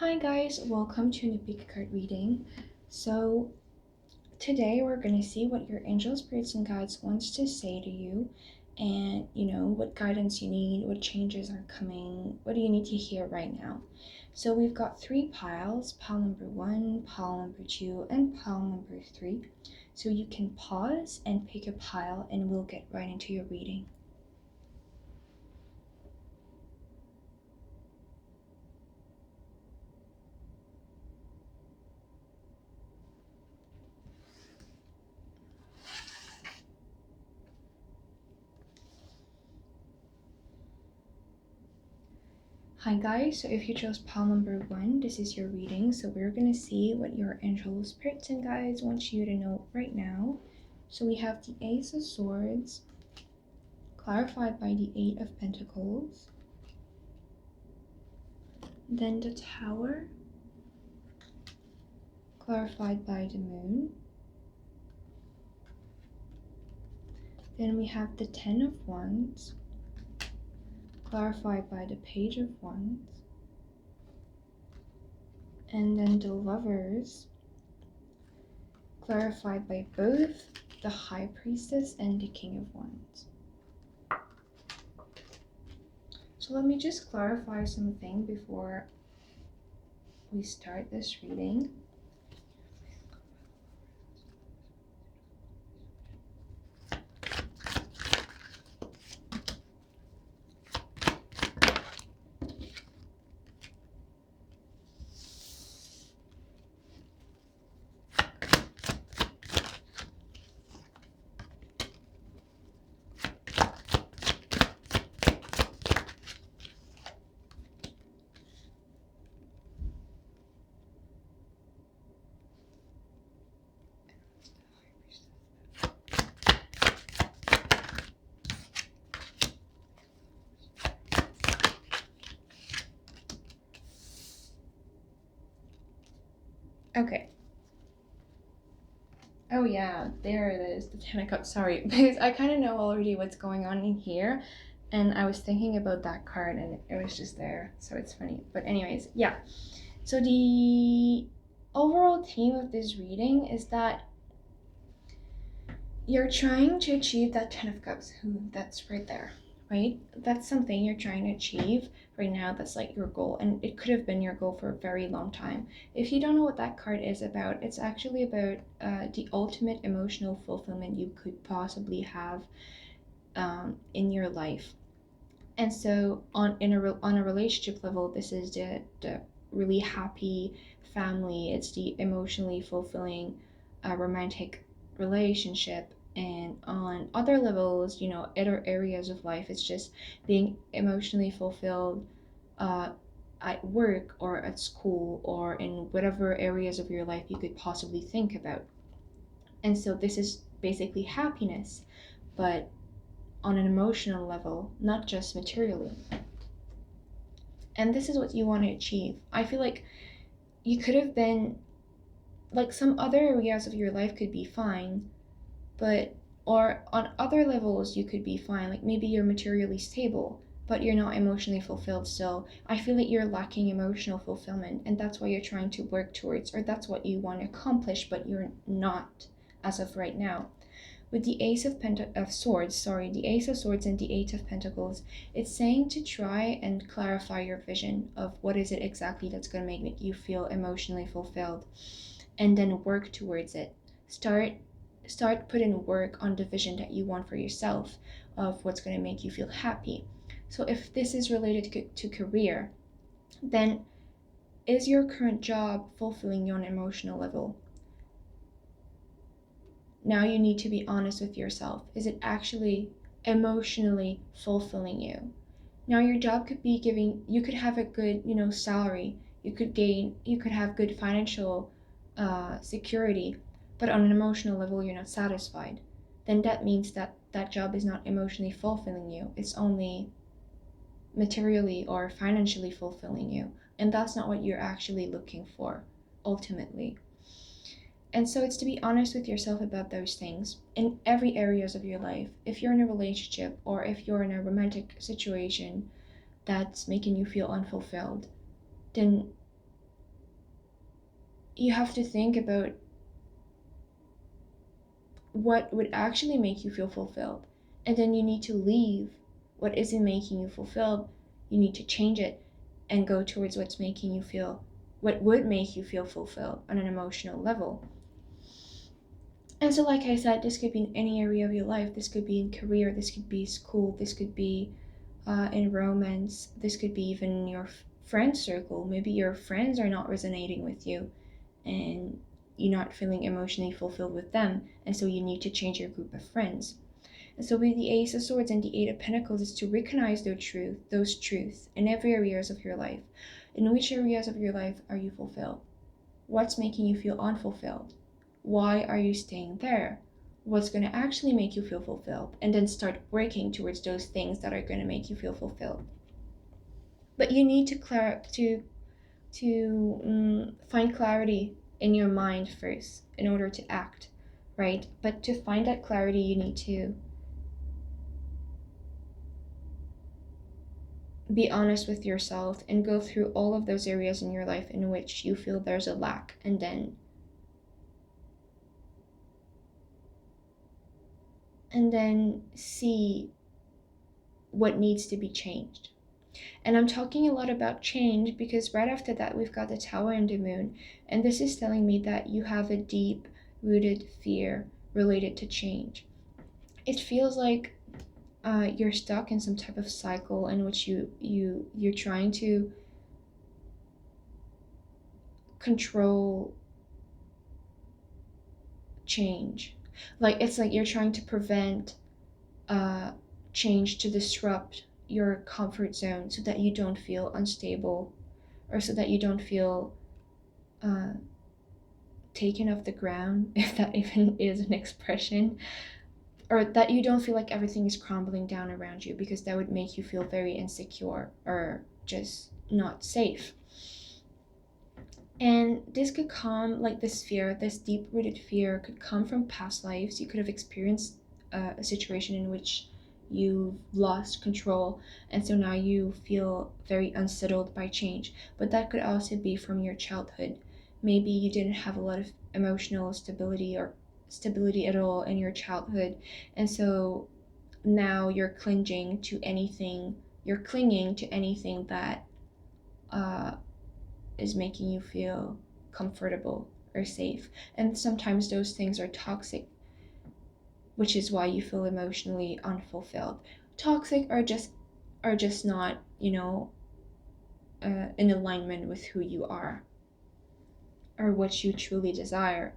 Hi guys, welcome to Nipik card reading. So today we're gonna see what your angel spirits and guides wants to say to you, and what guidance you need, what changes are coming, what do you need to hear right now. So we've got three piles: pile number 1, pile number 2, and pile number 3. So you can pause and pick a pile, and we'll get right into your reading. Hi guys, so if you chose pile number 1, this is your reading. So we're gonna see what your angel spirits and guides want you to know right now. So we have the Ace of Swords, clarified by the Eight of Pentacles. Then the Tower, clarified by the Moon. Then we have the Ten of Wands, clarified by the Page of Wands. And then the Lovers, clarified by both the High Priestess and the King of Wands. So let me just clarify something before we start this reading. Okay. Oh yeah, there it is, the Ten of Cups. Sorry, because I kind of know already what's going on in here, and I was thinking about that card and it was just there, so it's funny. But anyways, yeah. So the overall theme of this reading is that you're trying to achieve that Ten of Cups. That's right there, right? That's something you're trying to achieve right now. That's like your goal, and it could have been your goal for a very long time. If you don't know what that card is about, it's actually about the ultimate emotional fulfillment you could possibly have in your life. And so on a relationship level, this is the really happy family. It's the emotionally fulfilling romantic relationship. And on other levels, other areas of life, it's just being emotionally fulfilled at work or at school or in whatever areas of your life you could possibly think about. And so this is basically happiness, but on an emotional level, not just materially. And this is what you want to achieve. I feel like you could have been, like, some other areas of your life could be fine, but or on other levels you could be fine. Like maybe you're materially stable, but you're not emotionally fulfilled still. I feel like you're lacking emotional fulfillment, and that's what you're trying to work towards, or that's what you want to accomplish, but you're not as of right now. With the Ace of Swords, the Ace of Swords and the Eight of Pentacles, it's saying to try and clarify your vision of what is it exactly that's going to make you feel emotionally fulfilled, and then work towards it. Start putting work on the vision that you want for yourself of what's going to make you feel happy. So if this is related to career, then is your current job fulfilling you on an emotional level? Now you need to be honest with yourself. Is it actually emotionally fulfilling you? Now your job could be you could have a good, salary. You could have good financial security, but on an emotional level, you're not satisfied. Then that means that that job is not emotionally fulfilling you. It's only materially or financially fulfilling you. And that's not what you're actually looking for, ultimately. And so it's to be honest with yourself about those things in every areas of your life. If you're in a relationship or if you're in a romantic situation that's making you feel unfulfilled, then you have to think about what would actually make you feel fulfilled. And then you need to leave what isn't making you fulfilled. You need to change it and go towards what would make you feel fulfilled on an emotional level. And so, like I said, this could be in any area of your life. This could be in career, this could be school, this could be in romance, this could be even in your friend circle. Maybe your friends are not resonating with you and you're not feeling emotionally fulfilled with them, and so you need to change your group of friends. And so with the Ace of Swords and the Eight of Pentacles is to recognize those truths in every areas of your life. In which areas of your life are you fulfilled? What's making you feel unfulfilled? Why are you staying there? What's going to actually make you feel fulfilled? And then start working towards those things that are going to make you feel fulfilled. But you need to find clarity in your mind first in order to act, right? But to find that clarity, you need to be honest with yourself and go through all of those areas in your life in which you feel there's a lack, and then see what needs to be changed. And I'm talking a lot about change because right after that we've got the Tower and the Moon, and this is telling me that you have a deep rooted fear related to change. It feels like you're stuck in some type of cycle in which you're trying to control change. Like it's like you're trying to prevent change to disrupt your comfort zone so that you don't feel unstable, or so that you don't feel taken off the ground, if that even is an expression, or that you don't feel like everything is crumbling down around you, because that would make you feel very insecure or just not safe. And this could come, like this fear, this deep-rooted fear could come from past lives. You could have experienced a situation in which you've lost control, and so now you feel very unsettled by change. But that could also be from your childhood. Maybe you didn't have a lot of emotional stability or stability at all in your childhood, and so now you're clinging to anything that is making you feel comfortable or safe. And sometimes those things are toxic, which is why you feel emotionally unfulfilled. Toxic are just not, in alignment with who you are or what you truly desire.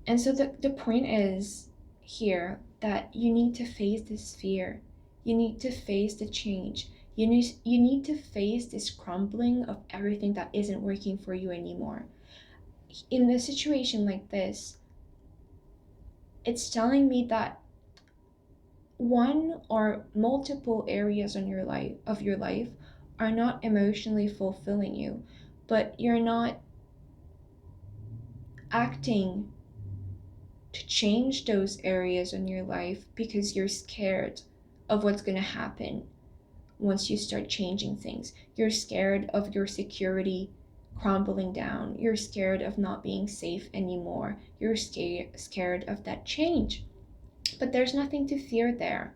And so the point is here that you need to face this fear. You need to face the change. You need to face this crumbling of everything that isn't working for you anymore. In a situation like this, it's telling me that one or multiple areas of your life are not emotionally fulfilling you, but you're not acting to change those areas in your life because you're scared of what's going to happen once you start changing things. You're scared of your security crumbling down. You're scared of not being safe anymore. You're scared of that change. But there's nothing to fear there.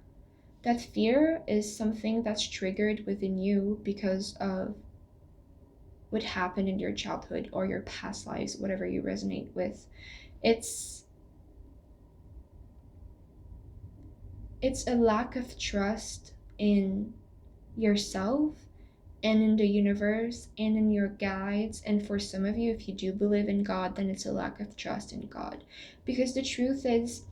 That fear is something that's triggered within you because of what happened in your childhood or your past lives, whatever you resonate with. It's a lack of trust in yourself and in the universe and in your guides. And for some of you, if you do believe in God, then it's a lack of trust in God. Because the truth is,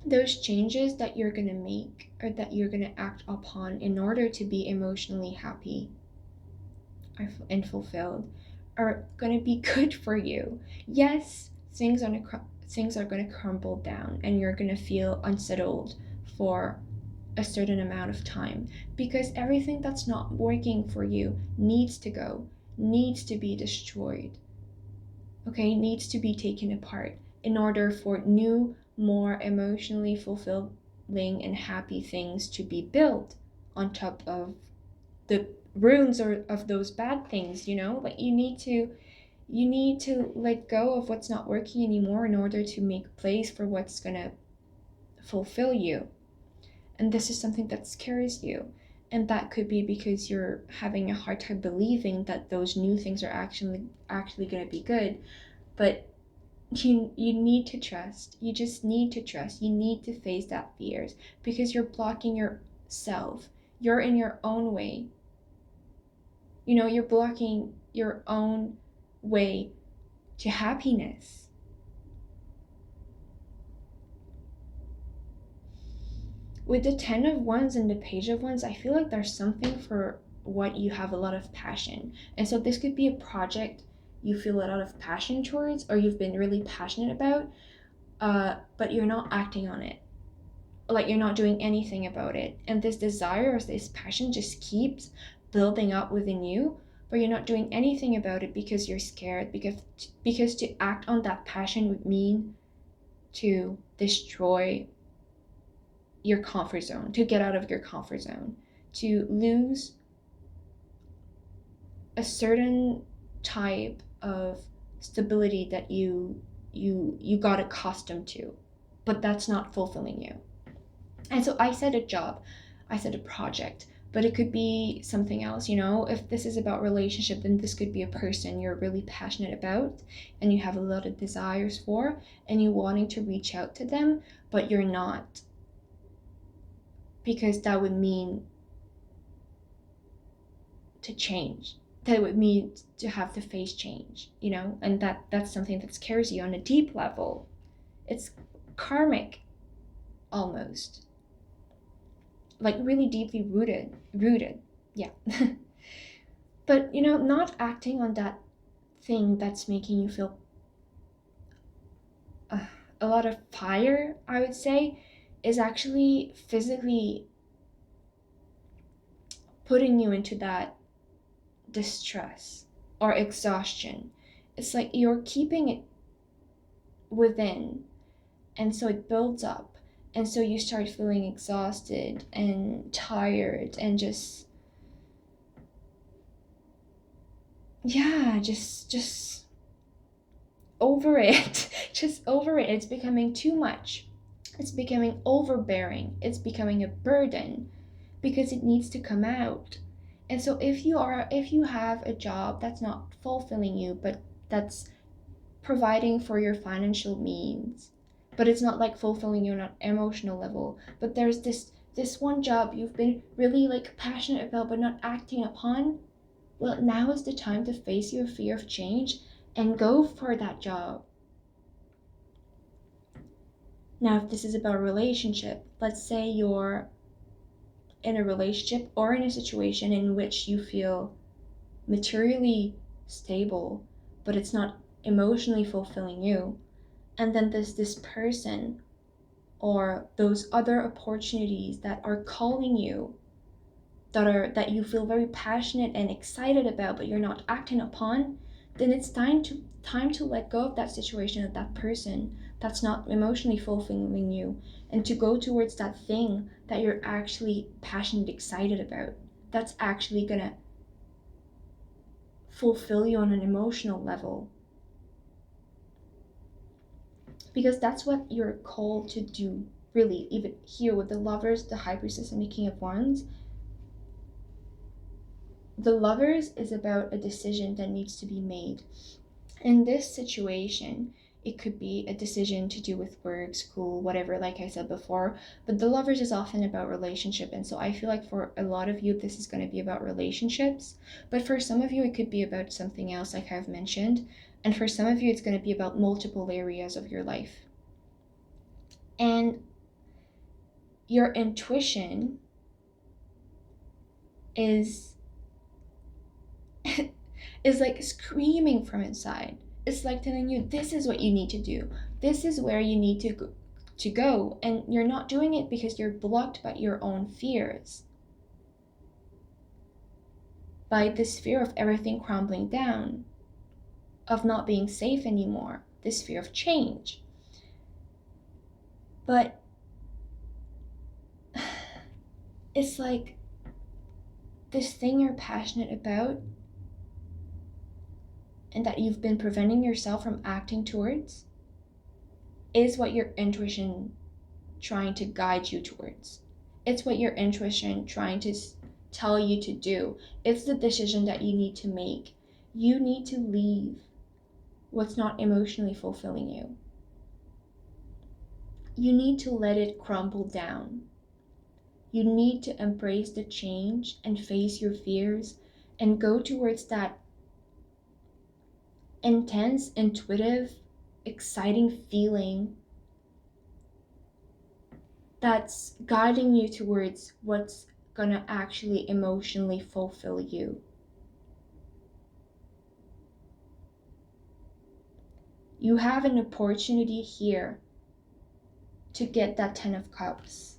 those changes that you're going to make or that you're going to act upon in order to be emotionally happy and fulfilled are going to be good for you. Yes, things are going to crumble down and you're going to feel unsettled for a certain amount of time, because everything that's not working for you needs to go, needs to be destroyed, okay, needs to be taken apart in order for new, more emotionally fulfilling and happy things to be built on top of the ruins or of those bad things. Like you need to You need to let go of what's not working anymore in order to make place for what's going to fulfill you. And this is something that scares you. And that could be because you're having a hard time believing that those new things are actually going to be good. But you need to trust. You just need to trust. You need to face that fears, because you're blocking yourself. You're in your own way. You're blocking your own way to happiness. With the 10 of Wands and the Page of Wands, I feel like there's something for what you have a lot of passion. And so this could be a project you feel a lot of passion towards, or you've been really passionate about, but you're not acting on it. Like, you're not doing anything about it. And this desire or this passion just keeps building up within you, but you're not doing anything about it because you're scared. Because to act on that passion would mean to destroy your comfort zone, to get out of your comfort zone, to lose a certain type of stability that you got accustomed to, but that's not fulfilling you. And so I said a job, I said a project, but it could be something else. If this is about relationship, then this could be a person you're really passionate about and you have a lot of desires for, and you're wanting to reach out to them, but you're not, because that would mean to change. That would mean to have to face change, and that's something that scares you on a deep level. It's karmic, almost. Like really deeply rooted. Yeah. But, not acting on that thing that's making you feel a lot of fire, I would say, is actually physically putting you into that distress or exhaustion. It's like you're keeping it within, and so it builds up, and so you start feeling exhausted and tired and just over it. Just over it. It's becoming too much. It's becoming overbearing. It's becoming a burden, because it needs to come out. And so if you have a job that's not fulfilling you, but that's providing for your financial means, but it's not like fulfilling you on an emotional level, but there's this one job you've been really like passionate about but not acting upon, well, now is the time to face your fear of change and go for that job. Now, if this is about a relationship, let's say you're in a relationship or in a situation in which you feel materially stable, but it's not emotionally fulfilling you, and then there's this person or those other opportunities that are calling you, that you feel very passionate and excited about, but you're not acting upon, then it's time to let go of that situation, of that person that's not emotionally fulfilling you, and to go towards that thing that you're actually passionate, excited about, that's actually gonna fulfill you on an emotional level. Because that's what you're called to do, really. Even here with the Lovers, the High Priestess, and the King of Wands, the Lovers is about a decision that needs to be made. In this situation, it could be a decision to do with work, school, whatever, like I said before, but the Lovers is often about relationship. And so I feel like for a lot of you, this is going to be about relationships, but for some of you, it could be about something else, like I've mentioned. And for some of you, it's going to be about multiple areas of your life. And your intuition is like screaming from inside. It's like telling you, this is what you need to do. This is where you need to go. And you're not doing it because you're blocked by your own fears. By this fear of everything crumbling down, of not being safe anymore, this fear of change. But it's like this thing you're passionate about and that you've been preventing yourself from acting towards is what your intuition trying to guide you towards. It's what your intuition trying to tell you to do. It's the decision that you need to make. You need to leave what's not emotionally fulfilling you. You need to let it crumble down. You need to embrace the change and face your fears and go towards that intense, intuitive, exciting feeling that's guiding you towards what's gonna actually emotionally fulfill you. You have an opportunity here to get that 10 of Cups.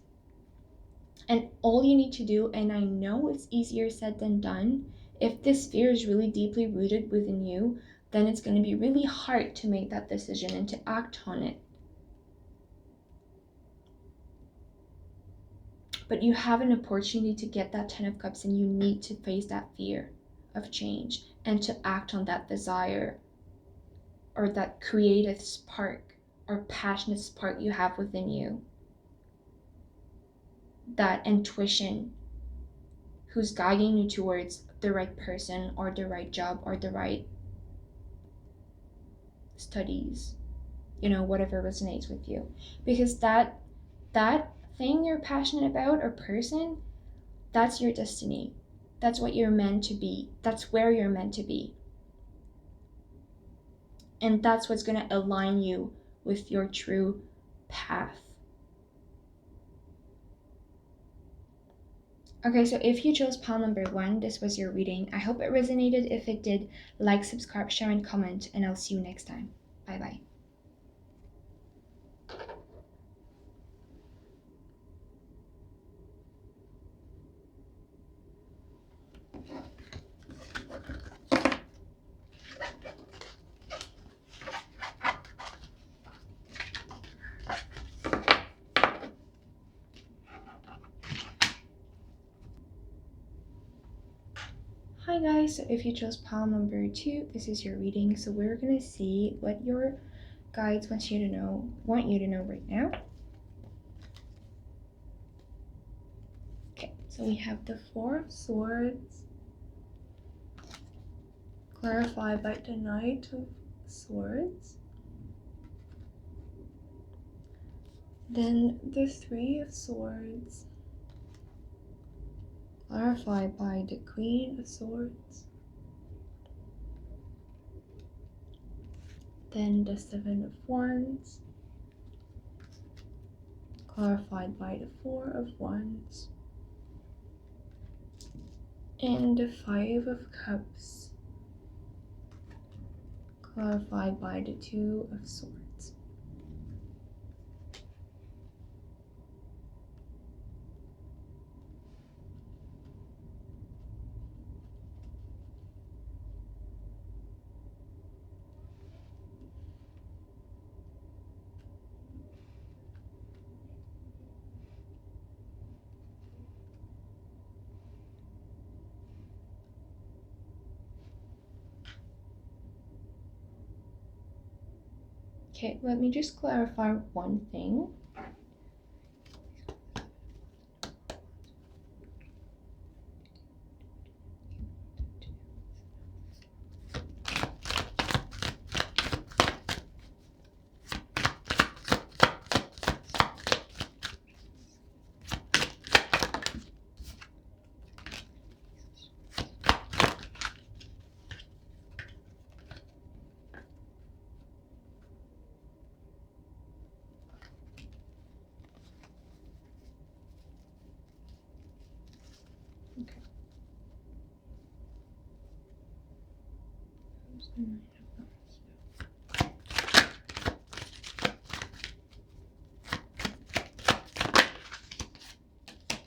And all you need to do, and I know it's easier said than done, if this fear is really deeply rooted within you, then it's going to be really hard to make that decision and to act on it. But you have an opportunity to get that 10 of Cups, and you need to face that fear of change and to act on that desire or that creative spark or passionate spark you have within you. That intuition who's guiding you towards the right person or the right job or the right studies, whatever resonates with you. Because that thing you're passionate about or person, that's your destiny. That's what you're meant to be. That's where you're meant to be. And that's what's going to align you with your true path. Okay, so if you chose pile number 1, this was your reading. I hope it resonated. If it did, like, subscribe, share, and comment, and I'll see you next time. Bye-bye. Hi guys, so if you chose pile number 2, this is your reading. So we're gonna see what your guides want you to know right now. Okay, so we have the 4 of Swords, clarified by the Knight of Swords, then the 3 of Swords, clarified by the Queen of Swords, then the 7 of Wands, clarified by the 4 of Wands, and the 5 of Cups, clarified by the 2 of Swords. Okay, let me just clarify one thing.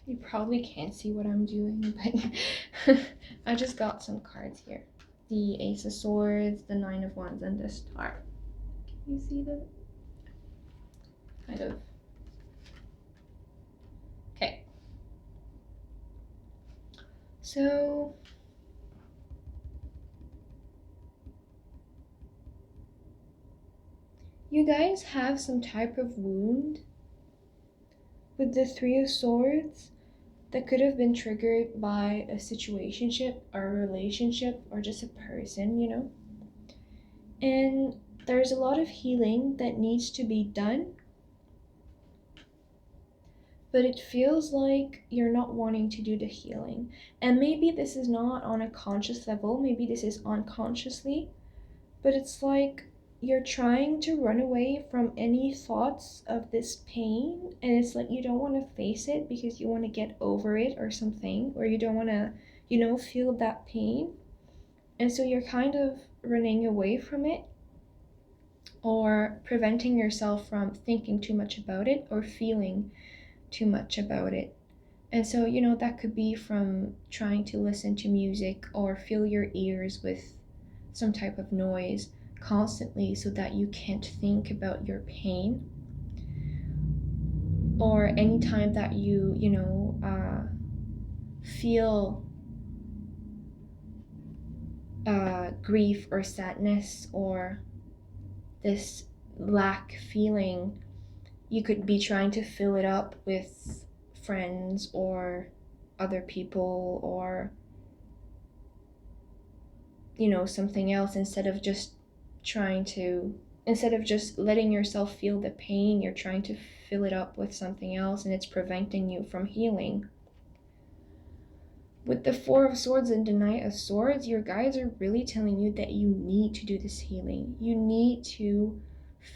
You probably can't see what I'm doing, but I just got some cards here. The Ace of Swords, the 9 of Wands, and the Star. Can you see that? Kind of. Okay. So You guys have some type of wound with the Three of Swords that could have been triggered by a situationship or a relationship or just a person, you know? And there's a lot of healing that needs to be done, but it feels like you're not wanting to do the healing. And maybe this is not on a conscious level, maybe this is unconsciously, but it's like you're trying to run away from any thoughts of this pain, and it's like you don't want to face it because you want to get over it or something, or you don't want to, feel that pain. And so you're kind of running away from it or preventing yourself from thinking too much about it or feeling too much about it. And so, that could be from trying to listen to music or fill your ears with some type of noise constantly so that you can't think about your pain. Or anytime that you, feel grief or sadness or this lack feeling, you could be trying to fill it up with friends or other people or something else, instead of just letting yourself feel the pain, you're trying to fill it up with something else, and it's preventing you from healing. With the Four of Swords and the Knight of Swords, your guides are really telling you that you need to do this healing. You need to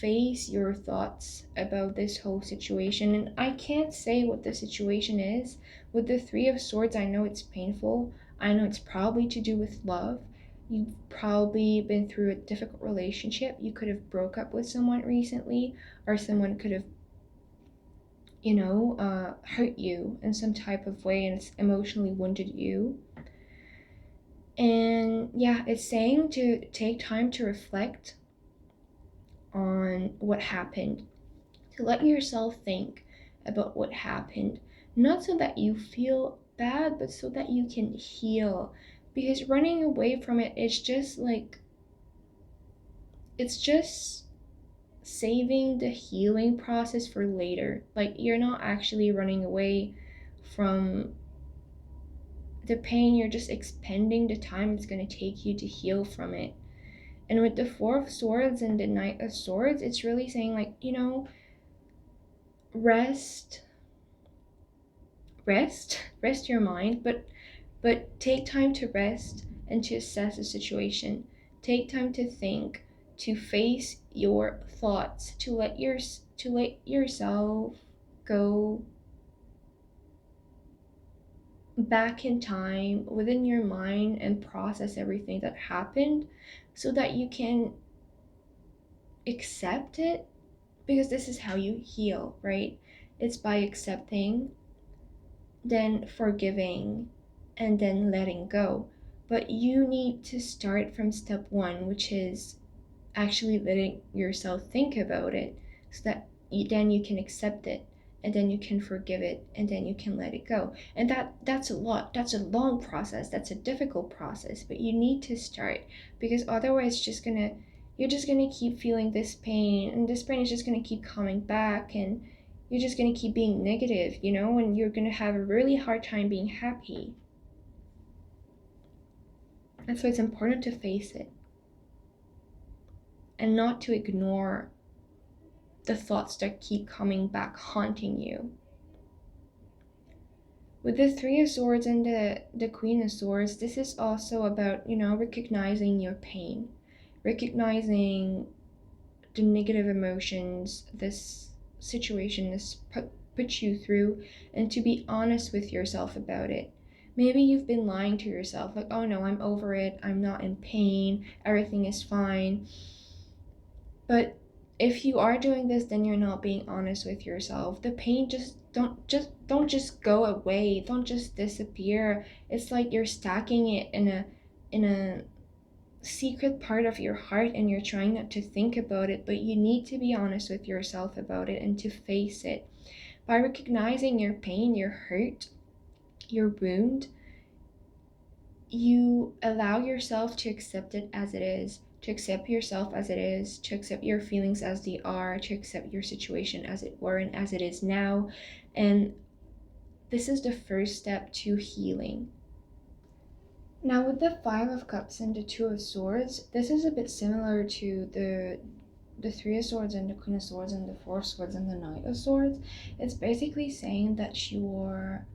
face your thoughts about this whole situation. And I can't say what the situation is. With the Three of Swords, I know it's painful. I know it's probably to do with love. You've probably been through a difficult relationship. You could have broke up with someone recently, or someone could have hurt you in some type of way, and it's emotionally wounded you. And yeah, it's saying to take time to reflect on what happened, to let yourself think about what happened, not so that you feel bad, but so that you can heal. Because running away from it, it's just saving the healing process for later. Like, you're not actually running away from the pain, you're just expending the time it's going to take you to heal from it. And with the Four of Swords and the Knight of Swords, it's really saying, like, rest your mind, but take time to rest and to assess the situation. Take time to think, to face your thoughts, to let yourself go back in time within your mind and process everything that happened so that you can accept it, because this is how you heal, right? It's by accepting, then forgiving, and then letting go. But you need to start from step one, which is actually letting yourself think about it so that then you can accept it, and then you can forgive it, and then you can let it go. And that's a lot. That's a long process. That's a difficult process, but you need to start, because otherwise you're just gonna keep feeling this pain, and this pain is just gonna keep coming back, and you're just gonna keep being negative, and you're gonna have a really hard time being happy. That's why it's important to face it and not to ignore the thoughts that keep coming back haunting you. With the Three of Swords and the Queen of Swords, this is also about, recognizing your pain, recognizing the negative emotions this situation has put you through, and to be honest with yourself about it. Maybe you've been lying to yourself, like, oh no, I'm over it, I'm not in pain, everything is fine. But if you are doing this, then you're not being honest with yourself. The pain don't just go away, don't just disappear. It's like you're stacking it in a secret part of your heart, and you're trying not to think about it, but you need to be honest with yourself about it and to face it. By recognizing your pain, your hurt, your wound, you allow yourself to accept it as it is, to accept yourself as it is, to accept your feelings as they are, to accept your situation as it were and as it is now. And this is the first step to healing. Now, with the Five of Cups and the Two of Swords, this is a bit similar to the Three of Swords and the Queen of Swords and the Four of Swords and the Knight of Swords. It's basically saying that you're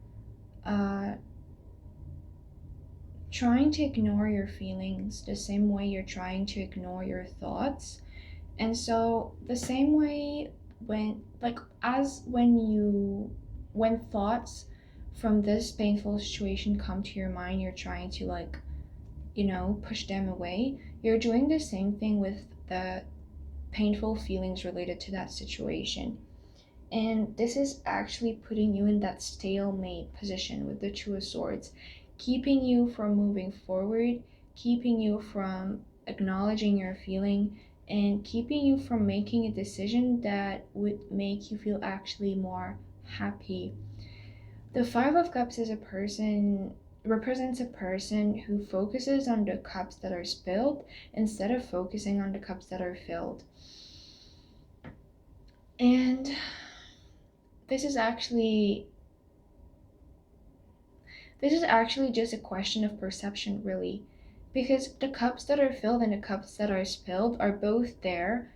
trying to ignore your feelings the same way you're trying to ignore your thoughts. And so the same way when thoughts from this painful situation come to your mind, you're trying to push them away. You're doing the same thing with the painful feelings related to that situation. And this is actually putting you in that stalemate position with the Two of Swords, keeping you from moving forward, keeping you from acknowledging your feeling, and keeping you from making a decision that would make you feel actually more happy. The Five of Cups represents a person who focuses on the cups that are spilled instead of focusing on the cups that are filled. And this is actually just a question of perception, really, because the cups that are filled and the cups that are spilled are both there,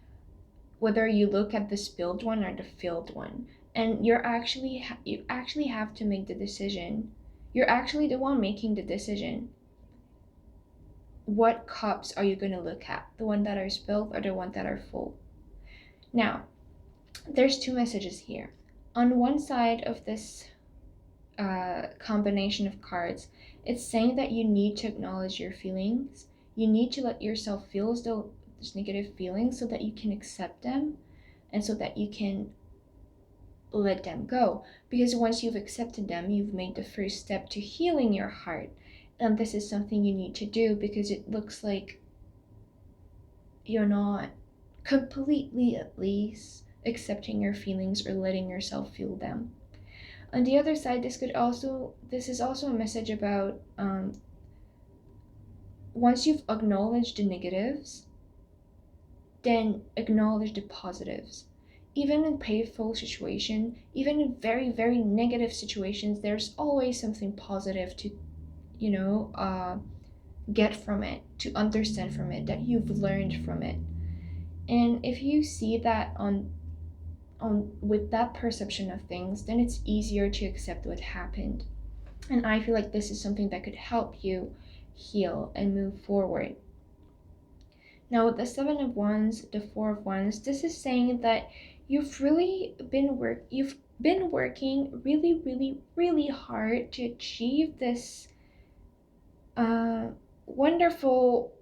whether you look at the spilled one or the filled one. And you actually have to make the decision. You're actually the one making the decision. What cups are you going to look at? The one that are spilled or the one that are full? Now, there's two messages here. On one side of this combination of cards, it's saying that you need to acknowledge your feelings. You need to let yourself feel as though there's negative feelings so that you can accept them and so that you can let them go. Because once you've accepted them, you've made the first step to healing your heart. And this is something you need to do because it looks like you're not completely, at least, accepting your feelings or letting yourself feel them. On the other side, this is also a message about once you've acknowledged the negatives, then acknowledge the positives. Even in painful situations, even in very, very negative situations, there's always something positive to, get from it, to understand from it, that you've learned from it. And if you see that on with that perception of things, then it's easier to accept what happened. And I feel like this is something that could help you heal and move forward. Now, with the Seven of Wands, the Four of Wands, this is saying that you've been working really, really, really hard to achieve this wonderful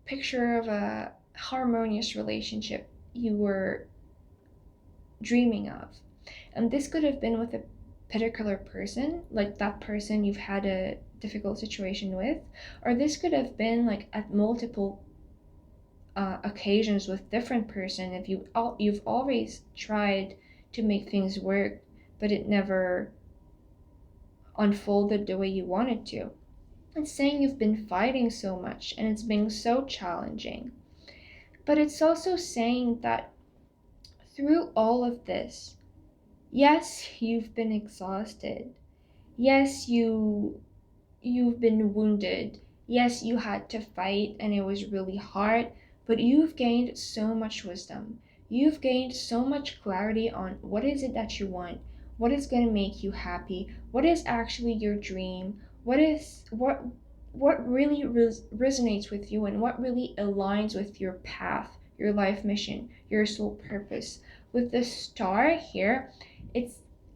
picture of a harmonious relationship you were dreaming of. And this could have been with a particular person, like that person you've had a difficult situation with, or this could have been like at multiple occasions with different person. If you've always tried to make things work, but it never unfolded the way you wanted to. It's saying you've been fighting so much and it's been so challenging. But it's also saying that through all of this, yes, you've been exhausted. Yes, you've been wounded. Yes, you had to fight and it was really hard, but you've gained so much wisdom. You've gained so much clarity on what is it that you want, what is going to make you happy, what is actually your dream, what really resonates with you and what really aligns with your path, your life mission, your soul purpose. With the star here,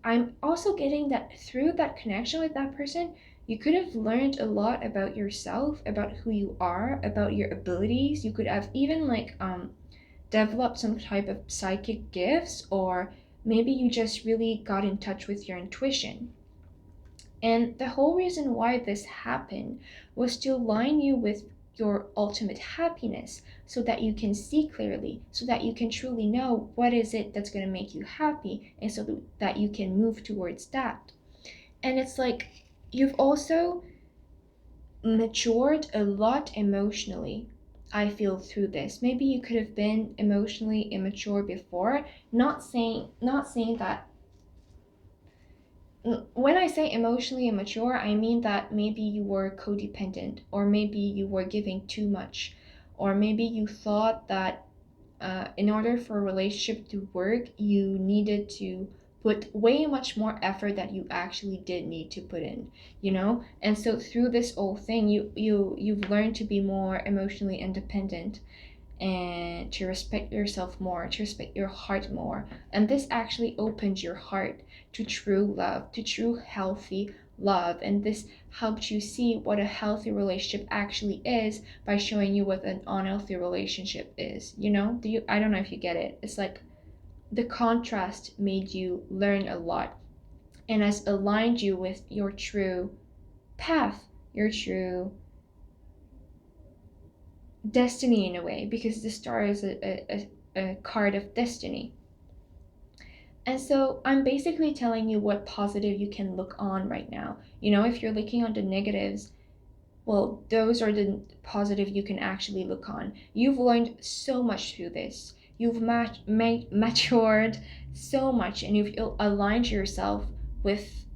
I'm also getting that through that connection with that person, you could have learned a lot about yourself, about who you are, about your abilities. You could have even developed some type of psychic gifts, or maybe you just really got in touch with your intuition. And the whole reason why this happened was to align you with your ultimate happiness so that you can see clearly, so that you can truly know what is it that's going to make you happy, and so that you can move towards that. And it's like you've also matured a lot emotionally. I feel through this. Maybe you could have been emotionally immature before. Not saying that. When I say emotionally immature, I mean that maybe you were codependent, or maybe you were giving too much, or maybe you thought that in order for a relationship to work, you needed to put way much more effort that you actually did need to put in, you know? And so through this whole thing, you've learned to be more emotionally independent and to respect yourself more, to respect your heart more. And this actually opens your heart to true love, to true healthy love. And this helps you see what a healthy relationship actually is by showing you what an unhealthy relationship is. You know? I don't know if you get it. It's like the contrast made you learn a lot and has aligned you with your true path, your true destiny in a way, because the star is a card of destiny. And so I'm basically telling you what positive you can look on right now. You know, if you're looking on the negatives, well, those are the positive you can actually look on. You've learned so much through this. You've matured so much, and you've aligned yourself with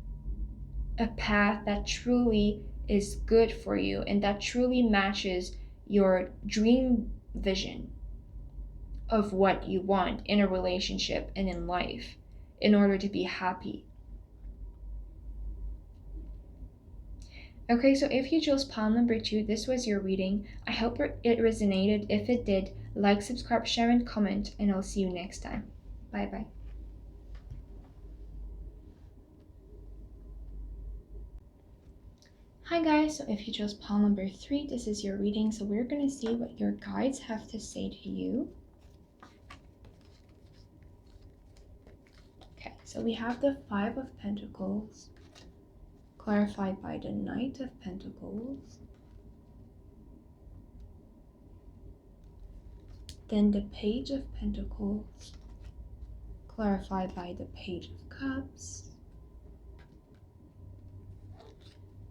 a path that truly is good for you and that truly matches your dream vision of what you want in a relationship and in life in order to be happy. Okay, so if you chose pile number 2, this was your reading. I hope it resonated. If it did, like, subscribe, share, and comment, and I'll see you next time. Bye bye. Hi guys, so if you chose pile number 3, this is your reading. So we're going to see what your guides have to say to you. Okay, so we have the 5 of Pentacles, clarified by the Knight of Pentacles. Then the Page of Pentacles, clarified by the Page of Cups.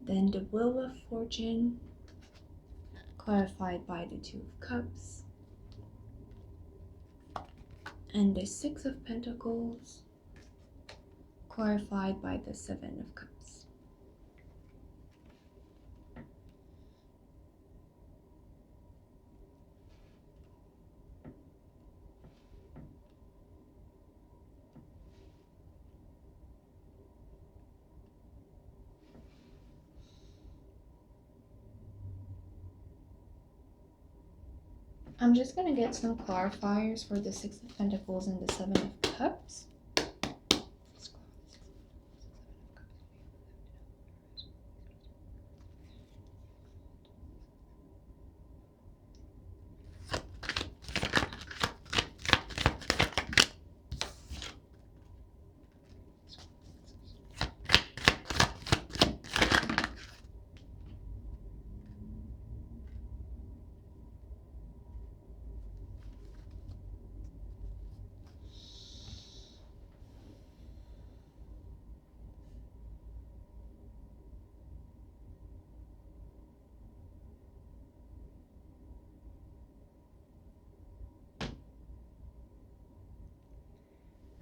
Then the Wheel of Fortune, clarified by the Two of Cups. And the Six of Pentacles, clarified by the Seven of Cups. I'm just going to get some clarifiers for the Six of Pentacles and the Seven of Cups.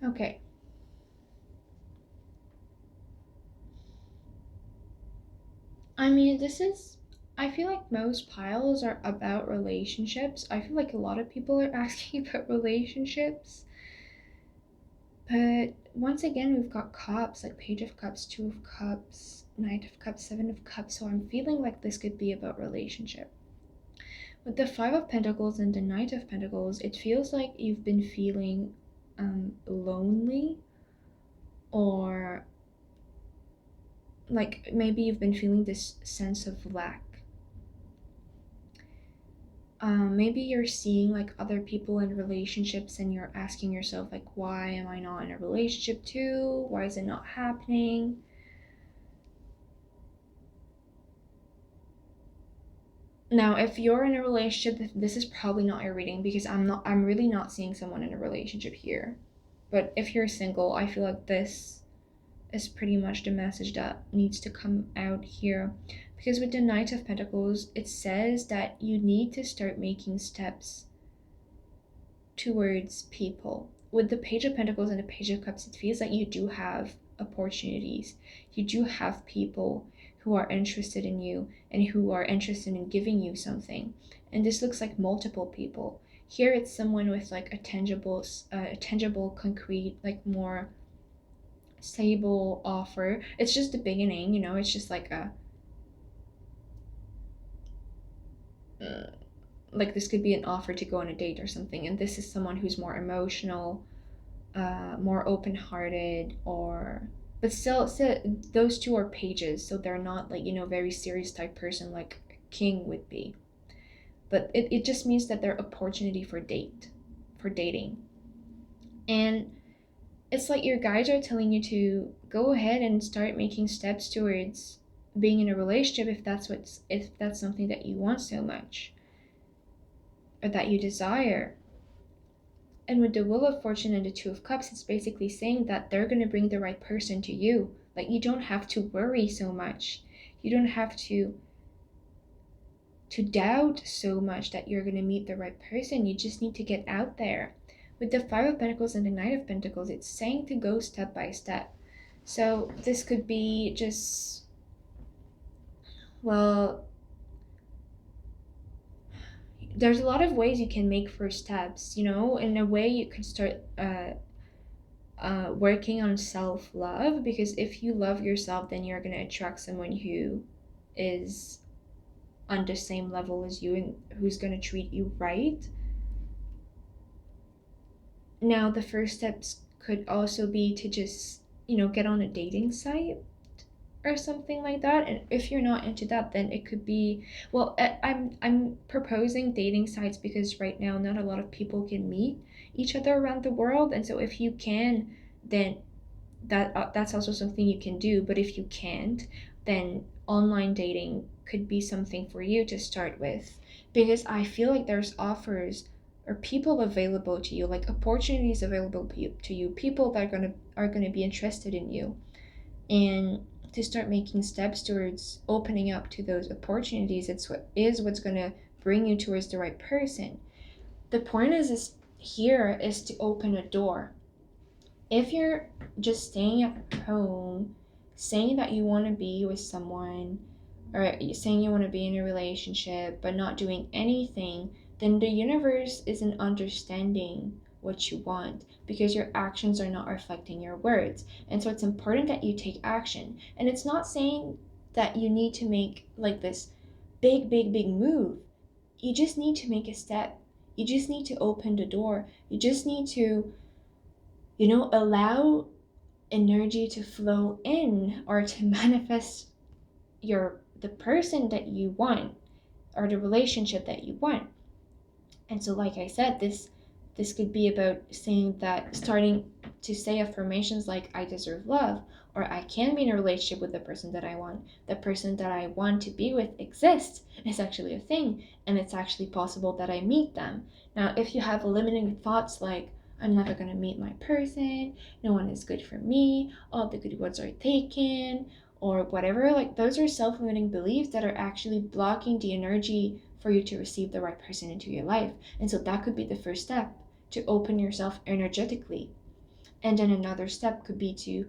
Okay. I mean, I feel like most piles are about relationships. I feel like a lot of people are asking about relationships. But once again, we've got cups, like Page of Cups, Two of Cups, Knight of Cups, Seven of Cups. So I'm feeling like this could be about relationship. With the Five of Pentacles and the Knight of Pentacles, it feels like you've been feeling lonely, or like maybe you've been feeling this sense of lack. Maybe you're seeing like other people in relationships and you're asking yourself like, why am I not in a relationship too? Why is it not happening? Now, if you're in a relationship, this is probably not your reading, because I'm really not seeing someone in a relationship here. But if you're single, I feel like this is pretty much the message that needs to come out here. Because with the Knight of Pentacles, it says that you need to start making steps towards people. With the Page of Pentacles and the Page of Cups, it feels like you do have opportunities. You do have people who are interested in you and who are interested in giving you something. And this looks like multiple people. Here it's someone with like a tangible, concrete, like more stable offer. It's just the beginning, you know, it's just like a like this could be an offer to go on a date or something, and this is someone who's more emotional, more open-hearted, or but still those two are pages, so they're not like, you know, very serious type person like king would be, but it just means that they're opportunity for dating. And it's like your guides are telling you to go ahead and start making steps towards being in a relationship if that's something that you want so much or that you desire. And with the Wheel of Fortune and the Two of Cups, it's basically saying that they're going to bring the right person to you. Like, you don't have to worry so much. You don't have to doubt so much that you're going to meet the right person. You just need to get out there. With the Five of Pentacles and the Knight of Pentacles, it's saying to go step by step. So this could be just, well, there's a lot of ways you can make first steps, you know. In a way, you could start working on self-love, because if you love yourself, then you're going to attract someone who is on the same level as you and who's going to treat you right. Now, the first steps could also be to just, you know, get on a dating site or something like that. And if you're not into that, then it could be, well, I'm proposing dating sites because right now not a lot of people can meet each other around the world, and so if you can, then that's also something you can do. But if you can't, then online dating could be something for you to start with, because I feel like there's offers or people available to you, like opportunities available to you, people that are gonna be interested in you, and to start making steps towards opening up to those opportunities. What's going to bring you towards the right person. The point is here is to open a door. If you're just staying at home saying that you want to be with someone, or saying you want to be in a relationship but not doing anything, then the universe isn't understanding what you want, because your actions are not reflecting your words. And so it's important that you take action. And it's not saying that you need to make like this big move. You just need to make a step. You just need to open the door. You just need to, you know, allow energy to flow in, or to manifest the person that you want, or the relationship that you want. And so, like I said, this could be about starting to say affirmations like I deserve love, or I can be in a relationship with the person that I want. The person that I want to be with exists. It's actually a thing, and it's actually possible that I meet them. Now, if you have limiting thoughts like I'm never going to meet my person, no one is good for me, all the good ones are taken, or whatever, like those are self-limiting beliefs that are actually blocking the energy for you to receive the right person into your life. And so that could be the first step, to open yourself energetically. And then another step could be to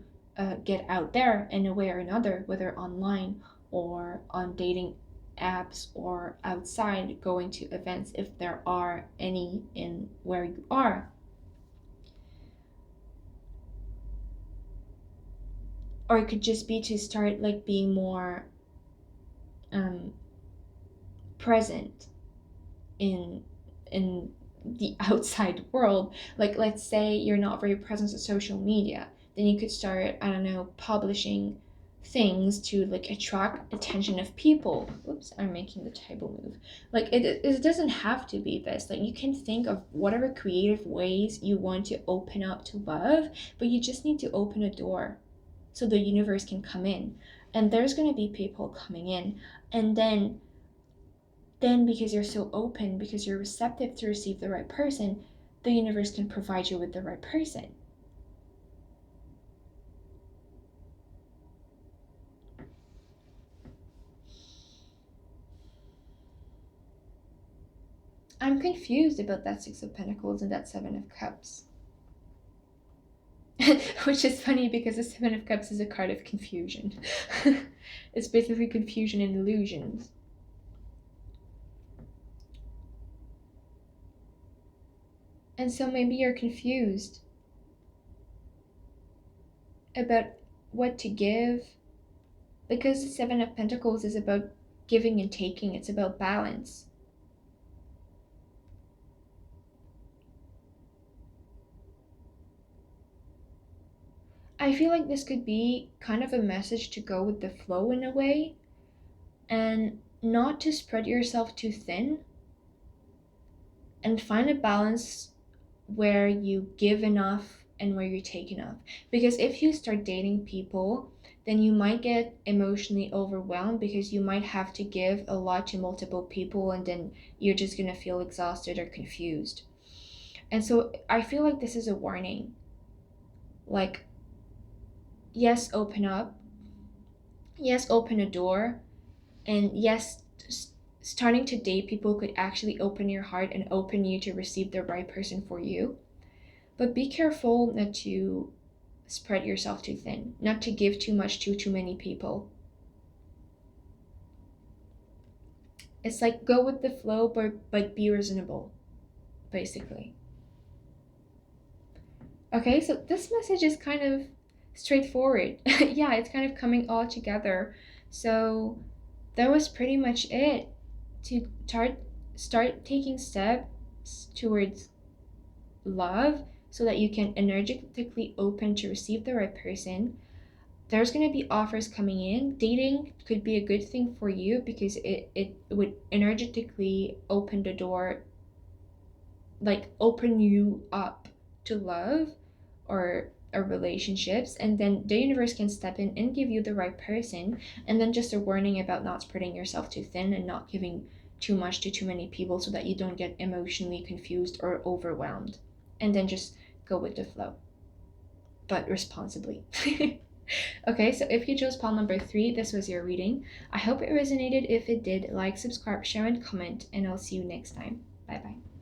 get out there in a way or another, whether online or on dating apps or outside, going to events if there are any in where you are. Or it could just be to start like being more present in the outside world. Like, let's say you're not very present on social media, then you could start, I don't know, publishing things to like attract attention of people. Oops, I'm making the table move. Like, it doesn't have to be this. Like, you can think of whatever creative ways you want to open up to love, but you just need to open a door so the universe can come in. And there's going to be people coming in, and then because you're so open, because you're receptive to receive the right person, the universe can provide you with the right person. I'm confused about that Six of Pentacles and that Seven of Cups. Which is funny because the Seven of Cups is a card of confusion. It's basically confusion and illusions. And so maybe you're confused about what to give, because the Seven of Pentacles is about giving and taking. It's about balance. I feel like this could be kind of a message to go with the flow in a way, and not to spread yourself too thin, and find a balance where you give enough and where you take enough. Because if you start dating people, then you might get emotionally overwhelmed, because you might have to give a lot to multiple people, and then you're just gonna feel exhausted or confused. And so I feel like this is a warning. Like, yes, open up. Yes, open a door. And yes, starting to date people could actually open your heart and open you to receive the right person for you. But be careful not to spread yourself too thin, not to give too much to too many people. It's like, go with the flow, but be reasonable, basically. Okay, so this message is kind of straightforward. Yeah, it's kind of coming all together. So that was pretty much it. To start taking steps towards love, so that you can energetically open to receive the right person. There's going to be offers coming in. Dating could be a good thing for you, because it would energetically open the door, like open you up to love or relationships, and then the universe can step in and give you the right person. And then just a warning about not spreading yourself too thin and not giving too much to too many people, so that you don't get emotionally confused or overwhelmed. And then just go with the flow, but responsibly. Okay, so if you chose pile number 3, this was your reading. I hope it resonated. If it did, like, subscribe, share, and comment, and I'll see you next time. Bye bye.